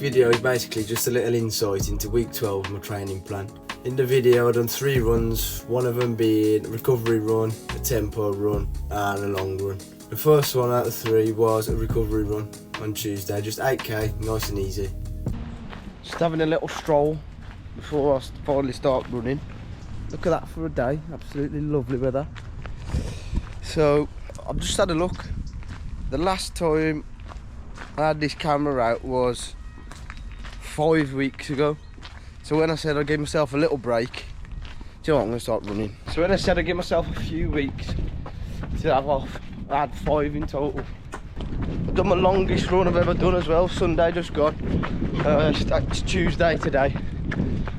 video is basically just a little insight into week 12 of my training plan. In the video I've done 3 runs, one of them being a recovery run, a tempo run and a long run. The first one out of 3 was a recovery run on Tuesday, just 8k, nice and easy. Just having a little stroll before I finally start running. Look at that for a day, absolutely lovely weather. So I've just had a look. The last time I had this camera out was 5 weeks ago. So when I said I'd give myself a little break, do you know what, I'm going to start running. So when I said I'd give myself a few weeks to have off, I had 5 in total. I've done my longest run I've ever done as well, Sunday just gone. It's Tuesday today.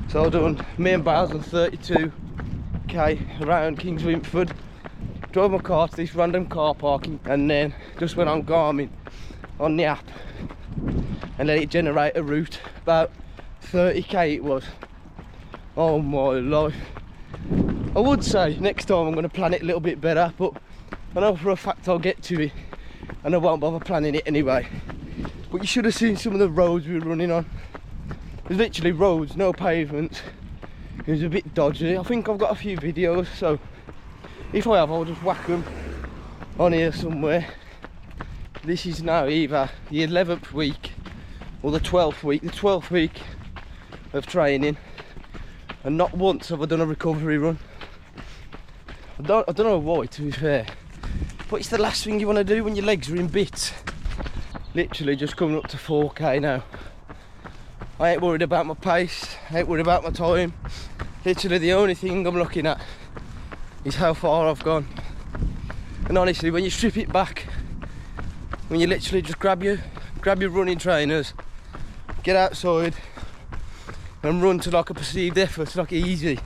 So I've done, me and Baz on 32k around Kings Winford. Drove my car to this random car parking and then just went on Garmin on the app and let it generate a route. About 30k it was. Oh my life. I would say next time I'm going to plan it a little bit better, but I know for a fact I'll get to it and I won't bother planning it anyway. But you should have seen some of the roads we were running on. There's literally roads, no pavements. It was a bit dodgy. I think I've got a few videos, so if I have, I'll just whack them on here somewhere. This is now either the 11th week or the 12th week. The 12th week of training, and not once have I done a recovery run. I don't know why, to be fair, but it's the last thing you want to do when your legs are in bits. Literally just coming up to 4k now. I ain't worried about my pace, I ain't worried about my time. Literally the only thing I'm looking at is how far I've gone. And honestly, when you strip it back, when you literally just grab your running trainers, get outside and run to like a perceived effort, like easy,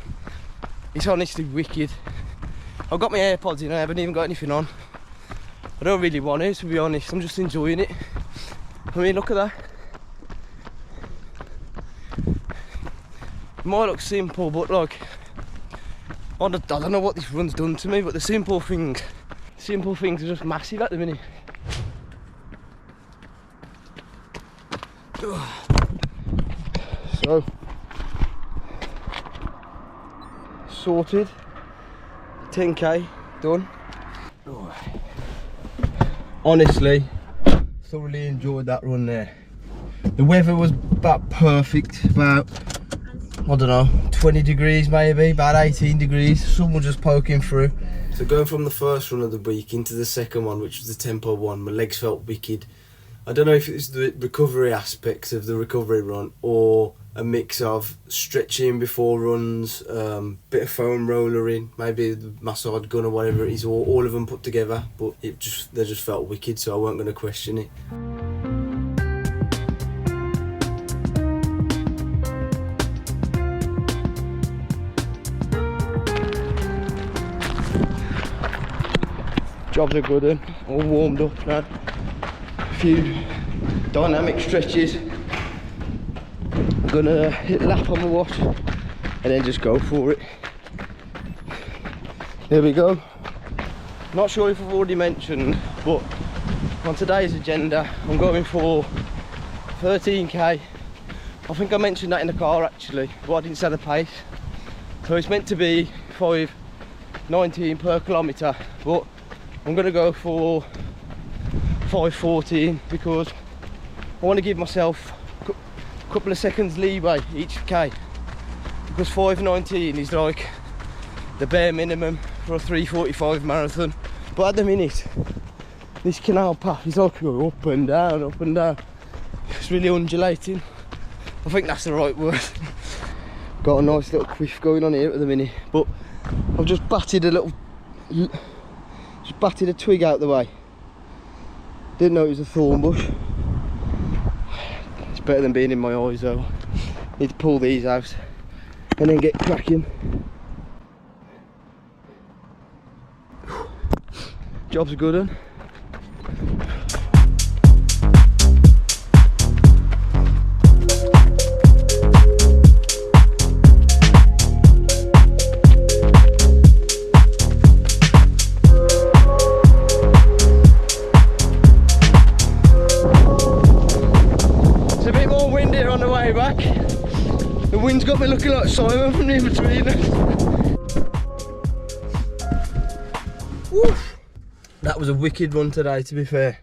it's honestly wicked. I've got my AirPods in, I haven't even got anything on. I don't really want to be honest, I'm just enjoying it. I mean, look at that. It might look simple, but like, I don't know what this run's done to me, but the simple things are just massive at the minute. So, sorted, 10k done. Honestly, thoroughly enjoyed that run there. The weather was about perfect, about, I don't know, 20 degrees maybe, about 18 degrees, sun was just poking through. So going from the first run of the week into the second one, which was the tempo one, my legs felt wicked. I don't know if it was the recovery aspects of the recovery run or a mix of stretching before runs, bit of foam rollering, maybe the massage gun or whatever it is, or all of them put together, but they just felt wicked, so I weren't going to question it. Jobs are good then, all warmed up now. A few dynamic stretches. I'm gonna hit a lap on my watch and then just go for it. There we go. Not sure if I've already mentioned, but on today's agenda I'm going for 13k. I think I mentioned that in the car actually, but I didn't say the pace. So it's meant to be 5:19 per kilometre, but I'm going to go for 5:14 because I want to give myself a couple of seconds leeway each k, because 5:19 is like the bare minimum for a 3:45 marathon. But at the minute this canal path is like going up and down, up and down. It's really undulating, I think that's the right word. Got a nice little quiff going on here at the minute, but I've just batted a twig out the way. Didn't know it was a thorn bush. It's better than being in my eyes though. Need to pull these out and then get cracking. Job's a good one. It's a bit more windy wind's got me looking like Simon from the In-Betweeners. Woof. That was a wicked run today, to be fair.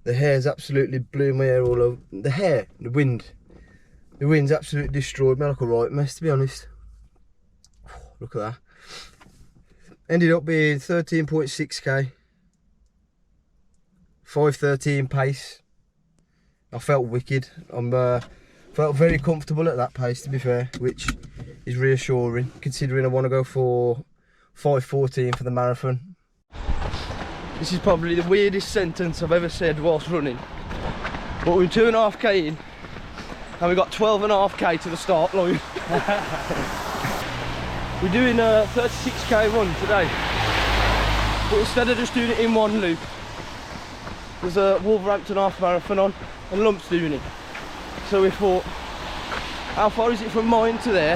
The hair's absolutely blew my hair all over. The wind's absolutely destroyed me like a right mess, to be honest. Look at that. Ended up being 13.6k. 5:13 pace. I felt wicked. Felt very comfortable at that pace, to be fair, which is reassuring considering I want to go for 5:14 for the marathon. This is probably the weirdest sentence I've ever said whilst running, but we're 2.5k in and we got 12.5k to the start line. We're doing a 36k run today, but instead of just doing it in one loop, there's a Wolverhampton Half Marathon on and Lump's doing it. So we thought, how far is it from mine to there?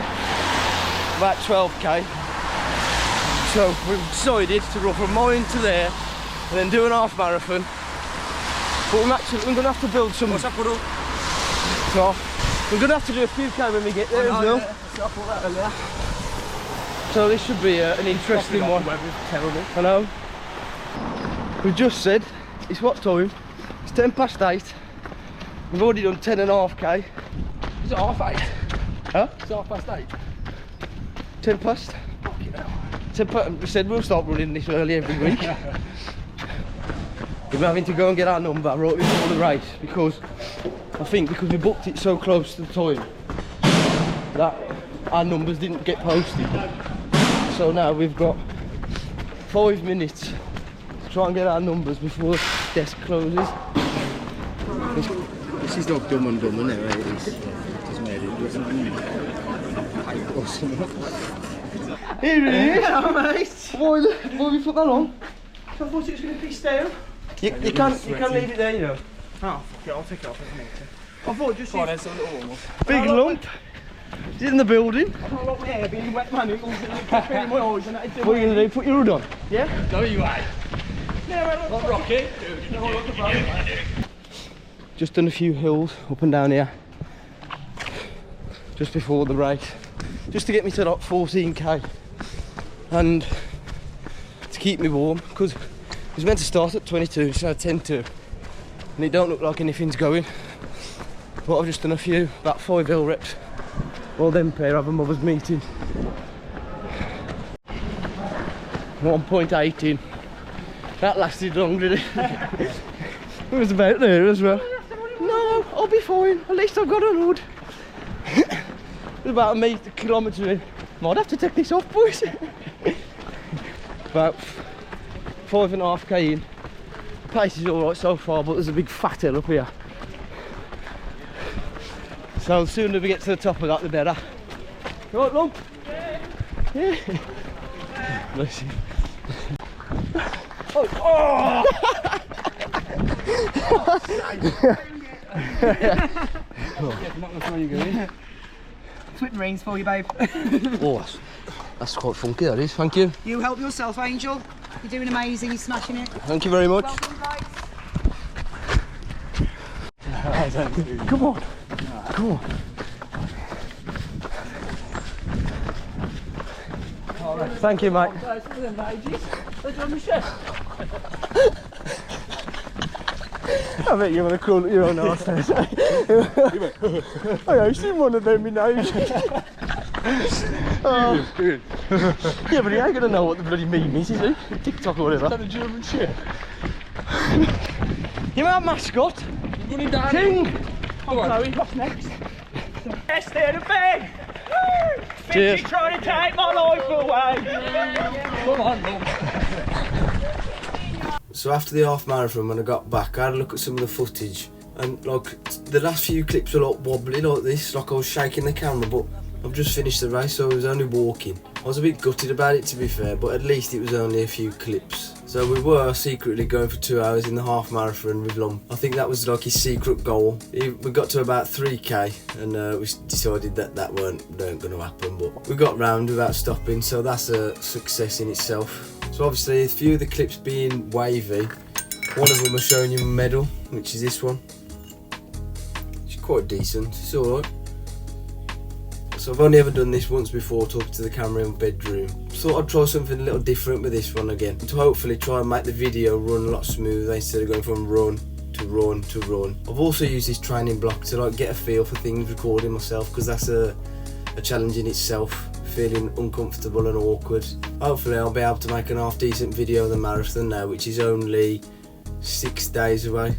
About 12k. So we've decided to run from mine to there and then do an half marathon. But we're going to have to build some... What's up, Puddle? So we're going to have to do a few k when we get there as well. So this should be an interesting one. The weather's terrible. I know. We've just said, it's what time? It's 8:10. We've already done 10.5k. Is it 8:30? Huh? It's 8:30. 10 past. Fucking hell. 10 past. We said we'll start running this early every week. We're having to go and get our number right before the race because I think because we booked it so close to the time that our numbers didn't get posted. So now we've got 5 minutes to try and get our numbers before the desk closes. This is like Dumb and Dumb, isn't it? Right? It's made it look like or something. Here it is! Hello, mate. Why have you put that on? I thought it was going to be stale. You can't leave it there, you know. Oh, fuck it, I'll take it off if I need to. I thought just there's a little warm up. Big lump. It's in the building. I don't like my hair being wet, man. It was in my eyes and that. What are you going to do? Put your hood on? Yeah? No, you ain't. Yeah, not Rocky. Just done a few hills up and down here just before the race, just to get me to like 14k and to keep me warm because it was meant to start at 22, it's now 10:02 and it don't look like anything's going. But I've just done a few, about 5 hill reps while them pair have a mother's meeting. 1.18. That lasted long, did it? It was about there as well. No, I'll be fine. At least I've got an hood. It's about a kilometre in. Might have to take this off, boys. About 5.5k in. The pace is alright so far, but there's a big fat hill up here. So the sooner we get to the top of that, the better. Right, Lump? Yeah. Bless you. Oh! Twin rings for you, babe. Oh, that's quite funky, that is. Thank you. You help yourself, Angel. You're doing amazing. You're smashing it. Thank you very much. Well done, guys. Come on. Come on. Thank you, mate. I bet you want to call it your own arse. I've seen one of them in Asia. Yeah, but he ain't gonna know what the bloody meme is he? TikTok or whatever. Is that a German shit? You know our mascot? Running down. King! Oh, Chloe, what's next? Yes, they're the big! Cheers. Trying to take my life away! Come on, Mum. So after the half marathon, when I got back, I had a look at some of the footage, and like the last few clips were like wobbly like this, like I was shaking the camera, but I've just finished the race, so I was only walking. I was a bit gutted about it, to be fair, but at least it was only a few clips. So we were secretly going for 2 hours in the half marathon with Lump. I think that was like his secret goal. We got to about 3k and we decided that weren't going to happen, but we got round without stopping, so that's a success in itself. So obviously a few of the clips being wavy, one of them was showing you a medal, which is this one. It's quite decent, it's alright. So I've only ever done this once before, talking to the camera in my bedroom. Thought I'd try something a little different with this one again, to hopefully try and make the video run a lot smoother instead of going from run to run to run. I've also used this training block to like get a feel for things recording myself, because that's a challenge in itself, feeling uncomfortable and awkward. Hopefully I'll be able to make an half decent video of the marathon now, which is only 6 days away.